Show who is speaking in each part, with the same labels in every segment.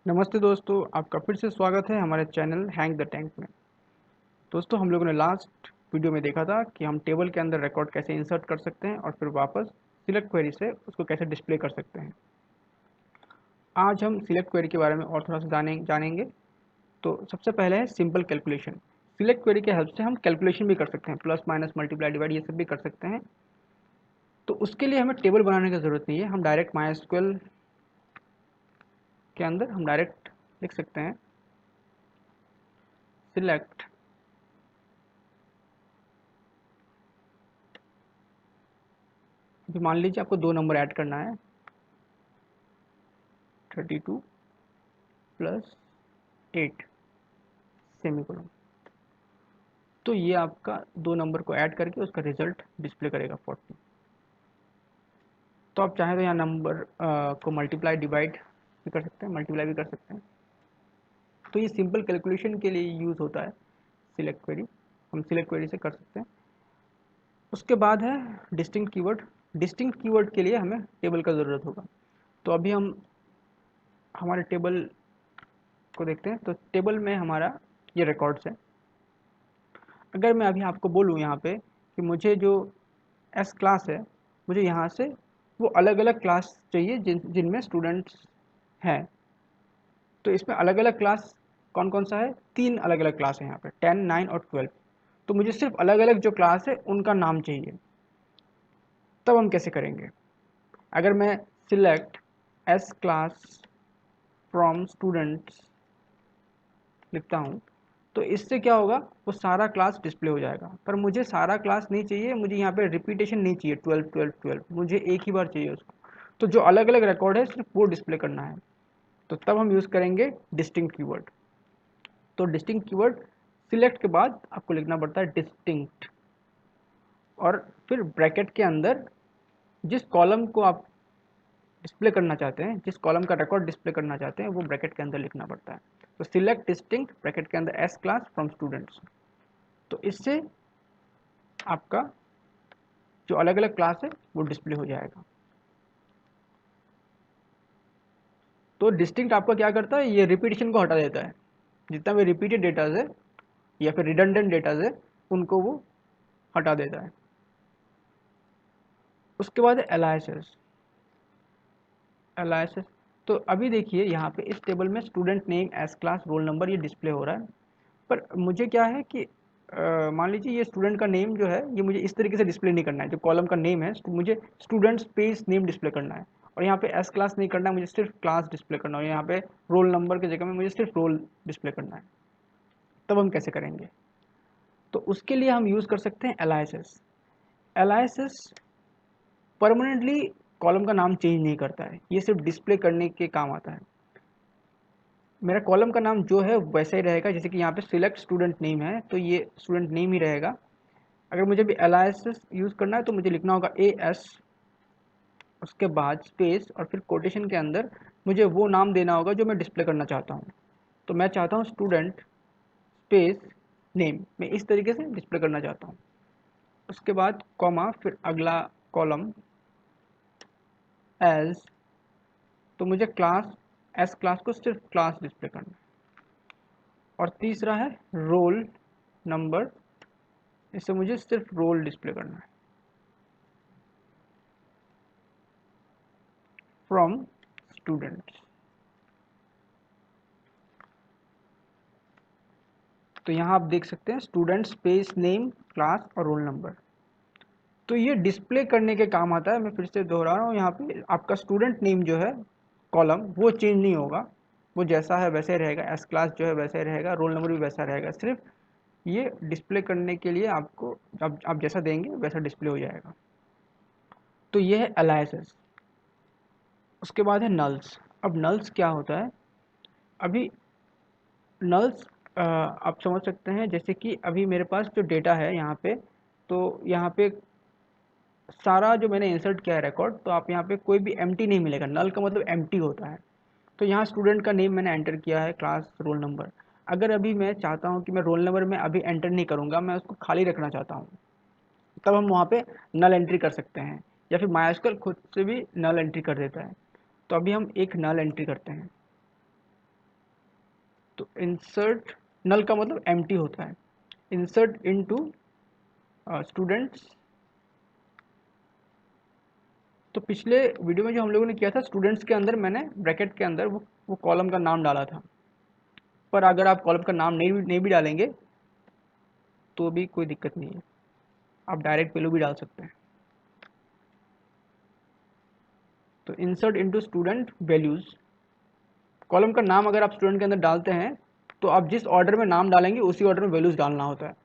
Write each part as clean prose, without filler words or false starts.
Speaker 1: नमस्ते दोस्तों, आपका फिर से स्वागत है हमारे चैनल हैंग द टैंक में। दोस्तों, हम लोगों ने लास्ट वीडियो में देखा था कि हम टेबल के अंदर रिकॉर्ड कैसे इंसर्ट कर सकते हैं और फिर वापस सिलेक्ट क्वेरी से उसको कैसे डिस्प्ले कर सकते हैं। आज हम सिलेक्ट क्वेरी के बारे में और थोड़ा सा जानेंगे। तो सबसे पहले है सिंपल कैलकुलेशन। सिलेक्ट क्वेरी के हेल्प से हम कैलकुलेशन भी कर सकते हैं, प्लस माइनस मल्टीप्लाई डिवाइड ये सब भी कर सकते हैं। तो उसके लिए हमें टेबल बनाने की ज़रूरत नहीं है, हम डायरेक्ट MySQL के अंदर हम डायरेक्ट लिख सकते हैं सिलेक्ट मान लीजिए आपको 2 नंबर ऐड करना है, 32 प्लस 8 सेमीकोलन। तो ये आपका 2 नंबर को ऐड करके उसका रिजल्ट डिस्प्ले करेगा 40। तो आप चाहें तो यहाँ नंबर को मल्टीप्लाई डिवाइड भी कर सकते हैं, मल्टीप्लाई भी कर सकते हैं। तो ये सिंपल कैलकुलेशन के लिए यूज़ होता है सिलेक्ट क्वेरी, हम सिलेक्ट क्वेरी से कर सकते हैं। उसके बाद है डिस्टिंक्ट कीवर्ड। डिस्टिंक्ट कीवर्ड के लिए हमें टेबल का ज़रूरत होगा। तो अभी हम हमारे टेबल को देखते हैं। तो टेबल में हमारा ये रिकॉर्ड्स है। अगर मैं अभी आपको बोलूँ यहाँ पे कि मुझे जो एस क्लास है, मुझे यहाँ से वो अलग अलग क्लास चाहिए जिनमें स्टूडेंट्स हैं। तो इसमें अलग अलग क्लास कौन कौन सा है? 3 अलग अलग क्लास है यहाँ पे, 10, 9 और 12। तो मुझे सिर्फ अलग अलग जो क्लास है उनका नाम चाहिए। तब हम कैसे करेंगे? अगर मैं select S class from students लिखता हूँ, तो इससे क्या होगा, वो सारा क्लास डिस्प्ले हो जाएगा। पर मुझे सारा क्लास नहीं चाहिए, मुझे यहाँ पे रिपीटेशन नहीं चाहिए 12 12 12, मुझे एक ही बार चाहिए उसको। तो जो अलग अलग रिकॉर्ड है सिर्फ वो डिस्प्ले करना है। तो तब हम यूज़ करेंगे डिस्टिंक्ट कीवर्ड। तो डिस्टिंक्ट कीवर्ड सिलेक्ट के बाद आपको लिखना पड़ता है डिस्टिंक्ट, और फिर ब्रैकेट के अंदर जिस कॉलम को आप डिस्प्ले करना चाहते हैं, जिस कॉलम का रिकॉर्ड डिस्प्ले करना चाहते हैं, वो ब्रैकेट के अंदर लिखना पड़ता है। तो सिलेक्ट डिस्टिंक्ट ब्रैकेट के अंदर एस क्लास फ्रॉम स्टूडेंट्स। तो इससे आपका जो अलग अलग क्लास है वो डिस्प्ले हो जाएगा। तो डिस्टिंक्ट आपका क्या करता है, ये रिपीटेशन को हटा देता है। जितना भी रिपीटेड डेटाज है या फिर रिडंडेंट डेटाज है उनको वो हटा देता है। उसके बाद है एलाइसिस। एलाइसिस, तो अभी देखिए यहाँ पे इस टेबल में student name, S class, roll number ये डिस्प्ले हो रहा है। पर मुझे क्या है कि मान लीजिए ये स्टूडेंट का नेम जो है ये मुझे इस तरीके से डिस्प्ले नहीं करना है। जो कॉलम का नेम है मुझे स्टूडेंट स्पेस नेम डिस्प्ले करना है, और यहाँ पे एस क्लास नहीं करना है, मुझे सिर्फ क्लास डिस्प्ले करना है। यहाँ पे रोल नंबर की जगह में मुझे सिर्फ रोल डिस्प्ले करना है। तब हम कैसे करेंगे? तो उसके लिए हम यूज़ कर सकते हैं एलाइसिस। एलाइसिस परमानेंटली कॉलम का नाम चेंज नहीं करता है, ये सिर्फ डिस्प्ले करने के काम आता है। मेरा कॉलम का नाम जो है वैसा ही रहेगा, जैसे कि यहाँ पे सिलेक्ट स्टूडेंट नेम है तो ये स्टूडेंट नेम ही रहेगा। अगर मुझे भी एलाइसिस यूज़ करना है तो मुझे लिखना होगा ए एस, उसके बाद स्पेस, और फिर कोटेशन के अंदर मुझे वो नाम देना होगा जो मैं डिस्प्ले करना चाहता हूँ। तो मैं चाहता हूँ स्टूडेंट स्पेस नेम, मैं इस तरीके से डिस्प्ले करना चाहता हूँ। उसके बाद कॉमा, फिर अगला कॉलम एज, तो मुझे क्लास एस क्लास को सिर्फ क्लास डिस्प्ले करना है। और तीसरा है रोल नंबर, इससे मुझे सिर्फ रोल डिस्प्ले करना है फ्रॉम स्टूडेंट्स। तो यहाँ आप देख सकते हैं स्टूडेंट स्पेस नेम, क्लास और रोल नंबर। तो ये डिस्प्ले करने के काम आता है। मैं फिर से दोहरा रहा हूँ, यहाँ पे आपका स्टूडेंट नेम जो है कॉलम वो चेंज नहीं होगा, वो जैसा है वैसे ही रहेगा। एस क्लास जो है वैसा ही रहेगा, रोल नंबर भी वैसा रहेगा। सिर्फ ये डिस्प्ले करने के लिए आपको आप जैसा देंगे वैसा डिस्प्ले हो जाएगा। तो ये है अलाइसेस। उसके बाद है नल्स। अब नल्स क्या होता है? अभी नल्स आप समझ सकते हैं, जैसे कि अभी मेरे पास जो डेटा है यहाँ पे, तो यहाँ पे सारा जो मैंने इंसर्ट किया है रिकॉर्ड, तो आप यहाँ पे कोई भी एम्प्टी नहीं मिलेगा। नल का मतलब एम्प्टी होता है। तो यहाँ स्टूडेंट का नेम मैंने एंटर किया है, क्लास, रोल नंबर। अगर अभी मैं चाहता हूँ कि मैं रोल नंबर में अभी एंटर नहीं करूँगा, मैं उसको खाली रखना चाहता हूँ, तब हम वहाँ पे नल एंट्री कर सकते हैं, या फिर MySQL खुद से भी नल एंट्री कर देता है। तो अभी हम एक नल एंट्री करते हैं। तो इंसर्ट नल का मतलब एम्प्टी होता है। Insert into students. तो पिछले वीडियो में जो हम लोगों ने किया था, स्टूडेंट्स के अंदर मैंने ब्रैकेट के अंदर वो कॉलम का नाम डाला था। पर अगर आप कॉलम का नाम नहीं भी डालेंगे तो भी कोई दिक्कत नहीं है, आप डायरेक्ट वैल्यू भी डाल सकते हैं। तो insert into student values, column का नाम अगर आप स्टूडेंट के अंदर डालते हैं तो आप जिस ऑर्डर में नाम डालेंगे उसी ऑर्डर में वैल्यूज डालना होता है।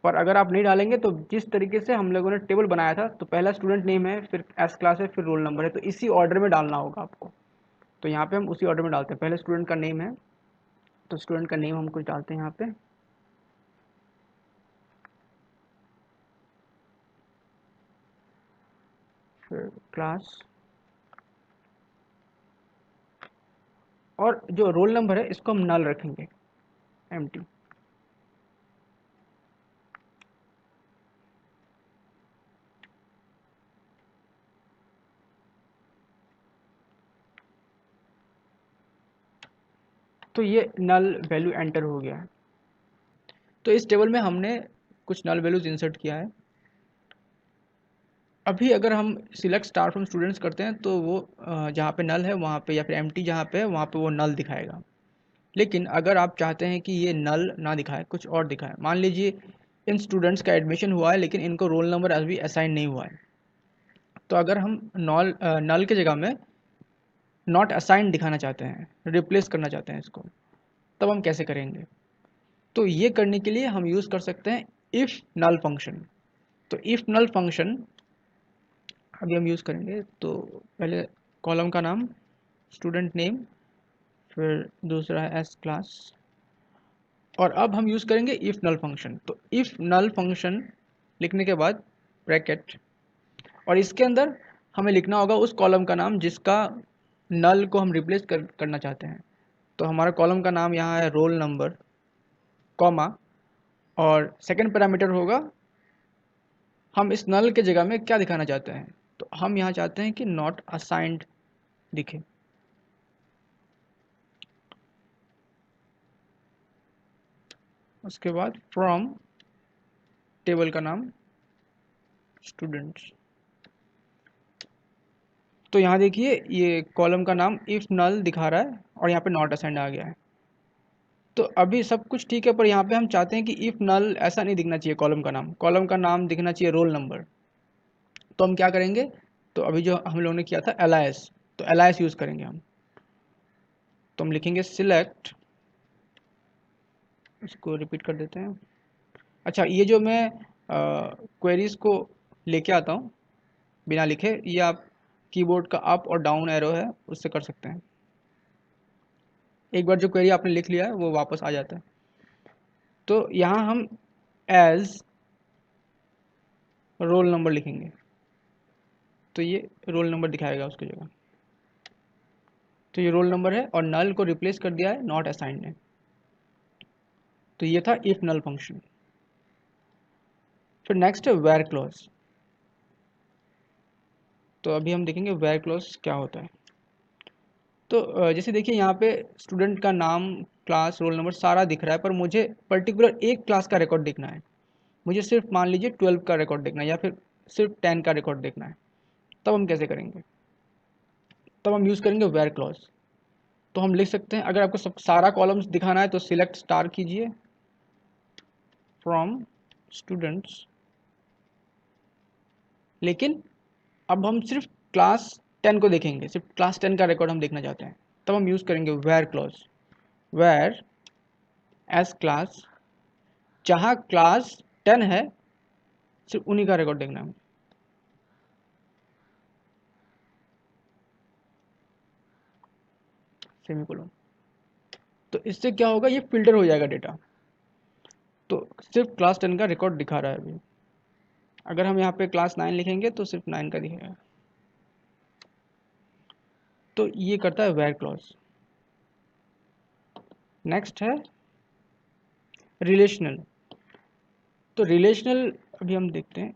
Speaker 1: पर अगर आप नहीं डालेंगे तो जिस तरीके से हम लोगों ने टेबल बनाया था, तो पहला स्टूडेंट नेम है, फिर एस क्लास है, फिर रोल नंबर है, तो इसी ऑर्डर में डालना होगा आपको। तो यहाँ पे हम उसी ऑर्डर में डालते हैं। पहले स्टूडेंट का नेम है, तो स्टूडेंट का नेम हम कुछ डालते हैं यहाँ पे। फिर क्लास, और जो रोल नंबर है इसको हम नल रखेंगे, एम्प्टी। तो ये नल वैल्यू एंटर हो गया है। तो इस टेबल में हमने कुछ नल वैल्यूज इंसर्ट किया है। अभी अगर हम सिलेक्ट स्टार फ्रॉम स्टूडेंट्स करते हैं तो वो जहाँ पे नल है वहाँ पे, या फिर एम्प्टी जहाँ पे है वहाँ पे वो नल दिखाएगा। लेकिन अगर आप चाहते हैं कि ये नल ना दिखाए, कुछ और दिखाए, मान लीजिए इन स्टूडेंट्स का एडमिशन हुआ है लेकिन इनको रोल नंबर अभी असाइन नहीं हुआ है, तो अगर हम नल के जगह में नॉट असाइन दिखाना चाहते हैं, रिप्लेस करना चाहते हैं इसको, तब हम कैसे करेंगे? तो ये करने के लिए हम यूज़ कर सकते हैं इफ़ नल फंक्शन। तो इफ़ नल फंक्शन अभी हम यूज़ करेंगे। तो पहले कॉलम का नाम स्टूडेंट नेम, फिर दूसरा है एस क्लास, और अब हम यूज़ करेंगे इफ़ नल फंक्शन। तो इफ़ नल फंक्शन लिखने के बाद ब्रैकेट, और इसके अंदर हमें लिखना होगा उस कॉलम का नाम जिसका नल को हम रिप्लेस करना चाहते हैं। तो हमारा कॉलम का नाम यहाँ है रोल नंबर, कॉमा, और सेकंड पैरामीटर होगा हम इस नल के जगह में क्या दिखाना चाहते हैं। तो हम यहाँ चाहते हैं कि नॉट असाइंड दिखे। उसके बाद फ्रॉम टेबल का नाम स्टूडेंट्स। तो यहाँ देखिए ये कॉलम का नाम इफ़ नल दिखा रहा है और यहाँ पे नॉट असाइंड आ गया है। तो अभी सब कुछ ठीक है, पर यहाँ पे हम चाहते हैं कि इफ़ नल ऐसा नहीं दिखना चाहिए। कॉलम का नाम दिखना चाहिए रोल नंबर। तो हम क्या करेंगे? तो अभी जो हम लोगों ने किया था एलाइस, तो एलाइस यूज़ करेंगे हम। तो हम लिखेंगे सिलेक्ट, इसको रिपीट कर देते हैं। अच्छा, ये जो मैं क्वेरीज को लेके आता हूँ बिना लिखे, ये आप कीबोर्ड का अप और डाउन एरो है उससे कर सकते हैं। एक बार जो क्वेरी आपने लिख लिया है वो वापस आ जाता है। तो यहाँ हम एज रोल नंबर लिखेंगे, तो ये रोल नंबर दिखाएगा उसकी जगह। तो ये रोल नंबर है और नल को रिप्लेस कर दिया है नॉट असाइंड ने। तो ये था इफ नल फंक्शन। फिर नेक्स्ट है वेयर क्लॉज। तो अभी हम देखेंगे वेयर क्लॉज क्या होता है। तो जैसे देखिए यहाँ पे स्टूडेंट का नाम, क्लास, रोल नंबर सारा दिख रहा है, पर मुझे पर्टिकुलर एक क्लास का रिकॉर्ड देखना है। मुझे सिर्फ मान लीजिए 12 का रिकॉर्ड देखना है, या फिर सिर्फ 10 का रिकॉर्ड देखना है। तब हम कैसे करेंगे? तब हम यूज़ करेंगे वेयर क्लॉज। तो हम लिख सकते हैं, अगर आपको सब सारा कॉलम्स दिखाना है तो सिलेक्ट स्टार कीजिए फ्रॉम स्टूडेंट्स, लेकिन अब हम सिर्फ क्लास 10 को देखेंगे, सिर्फ क्लास 10 का रिकॉर्ड हम देखना चाहते हैं। तब हम यूज़ करेंगे where clause. Where as class, जहाँ क्लास 10 है सिर्फ उन्हीं का रिकॉर्ड देखना है। सेमीकोलन। तो इससे क्या होगा, ये फिल्टर हो जाएगा डेटा। तो सिर्फ क्लास 10 का रिकॉर्ड दिखा रहा है अभी। अगर हम यहाँ पे क्लास 9 लिखेंगे तो सिर्फ 9 का दिखेगा। तो ये करता है वेयर क्लॉज। नेक्स्ट है रिलेशनल। तो रिलेशनल अभी हम देखते हैं।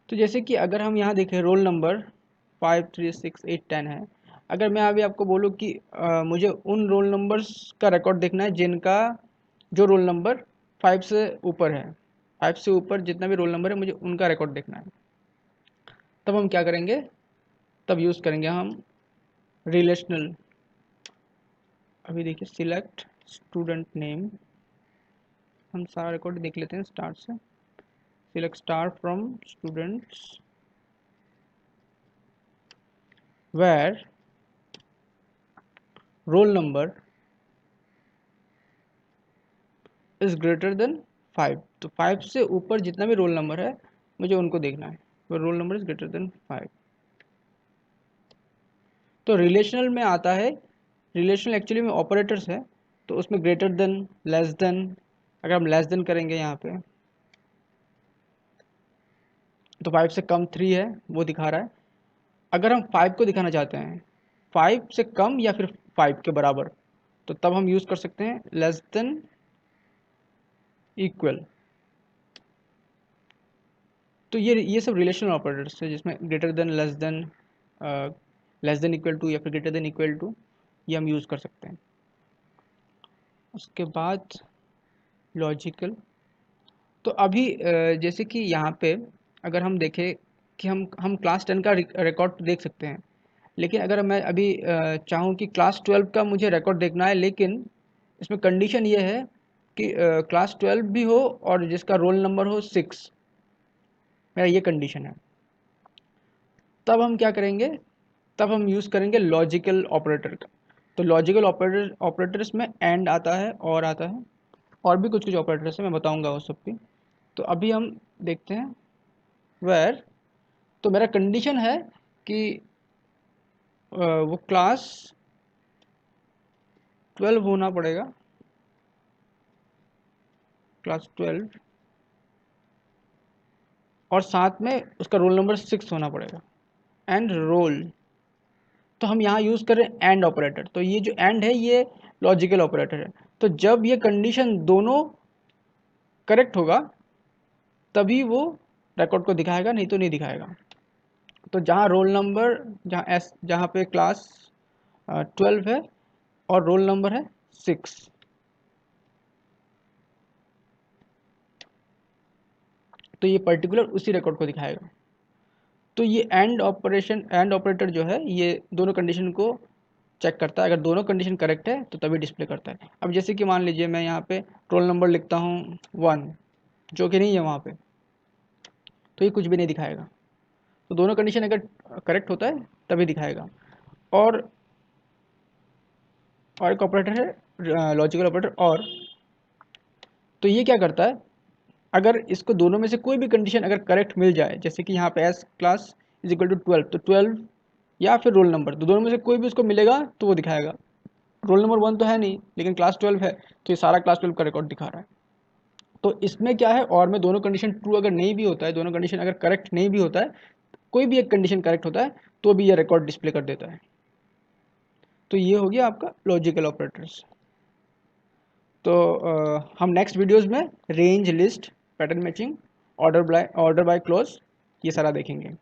Speaker 1: तो जैसे कि अगर हम यहाँ देखें रोल नंबर 5, 3, 6, 8, 10 है। अगर मैं अभी आपको बोलूँ कि मुझे उन रोल नंबर्स का रिकॉर्ड देखना है जिनका जो रोल नंबर 5 से ऊपर है, 5 से ऊपर जितना भी रोल नंबर है मुझे उनका रिकॉर्ड देखना है, तब हम क्या करेंगे, तब यूज़ करेंगे हम रिलेशनल। अभी देखिए सिलेक्ट स्टूडेंट नेम, हम सारा रिकॉर्ड देख लेते हैं स्टार्ट से। Select star from students where roll number is greater than 5। तो 5 से ऊपर जितना भी रोल नंबर है मुझे उनको देखना है, वो role number is greater than 5। तो रिलेशनल में आता है, रिलेशनल एक्चुअली में ऑपरेटर्स है, तो उसमें ग्रेटर देन, लेस देन, अगर हम लेस देन करेंगे यहाँ पे तो 5 से कम 3 है वो दिखा रहा है। अगर हम 5 को दिखाना चाहते हैं, 5 से कम या फिर 5 के बराबर, तो तब हम यूज़ कर सकते हैं लेस देन इक्वल। तो ये सब रिलेशनल ऑपरेटर्स है जिसमें greater than, less than equal to या फिर ग्रेटर देन इक्वल टू, ये हम यूज़ कर सकते हैं। उसके बाद लॉजिकल। तो अभी जैसे कि यहाँ पे अगर हम देखें कि हम क्लास 10 का रिकॉर्ड देख सकते हैं, लेकिन अगर मैं अभी चाहूँ कि क्लास 12 का मुझे रिकॉर्ड देखना है, लेकिन इसमें कंडीशन ये है कि क्लास 12 भी हो और जिसका रोल नंबर हो 6, मेरा ये कंडीशन है, तब हम क्या करेंगे, तब हम यूज़ करेंगे लॉजिकल ऑपरेटर का। तो लॉजिकल ऑपरेटर्स में एंड आता है और आता है, और भी कुछ कुछ ऑपरेटर्स है, मैं बताऊंगा वो सब भी। तो अभी हम देखते हैं वेयर। तो मेरा कंडीशन है कि वो क्लास 12 होना पड़ेगा, क्लास 12, और साथ में उसका रोल नंबर 6 होना पड़ेगा, एंड रोल। तो हम यहाँ यूज़ कर रहे हैं एंड ऑपरेटर, तो ये जो एंड है ये लॉजिकल ऑपरेटर है। तो जब ये कंडीशन दोनों करेक्ट होगा तभी वो रिकॉर्ड को दिखाएगा, नहीं तो नहीं दिखाएगा। तो जहाँ रोल नंबर, जहाँ पे क्लास 12 है और रोल नंबर है 6, तो ये पर्टिकुलर उसी रिकॉर्ड को दिखाएगा। तो ये एंड ऑपरेटर जो है ये दोनों कंडीशन को चेक करता है, अगर दोनों कंडीशन करेक्ट है तो तभी डिस्प्ले करता है। अब जैसे कि मान लीजिए मैं यहाँ पे रोल नंबर लिखता हूँ 1, जो कि नहीं है वहाँ पे, तो ये कुछ भी नहीं दिखाएगा। तो दोनों कंडीशन अगर करेक्ट होता है तभी दिखाएगा। और एक ऑपरेटर है लॉजिकल ऑपरेटर और, तो ये क्या करता है, अगर इसको दोनों में से कोई भी कंडीशन अगर करेक्ट मिल जाए, जैसे कि यहाँ पे S class is equal to 12, तो 12 या फिर रोल नंबर, तो दोनों में से कोई भी उसको मिलेगा तो वो दिखाएगा। रोल नंबर 1 तो है नहीं लेकिन क्लास 12 है, तो ये सारा क्लास 12 का रिकॉर्ड दिखा रहा है। तो इसमें क्या है, और में दोनों कंडीशन ट्रू अगर नहीं भी होता है, दोनों कंडीशन अगर करेक्ट नहीं भी होता है, कोई भी एक कंडीशन करेक्ट होता है तो भी ये रिकॉर्ड डिस्प्ले कर देता है। तो ये हो गया आपका लॉजिकल ऑपरेटर्स। तो हम नेक्स्ट वीडियोस में range, list, pattern matching, order by clause, ये सारा देखेंगे।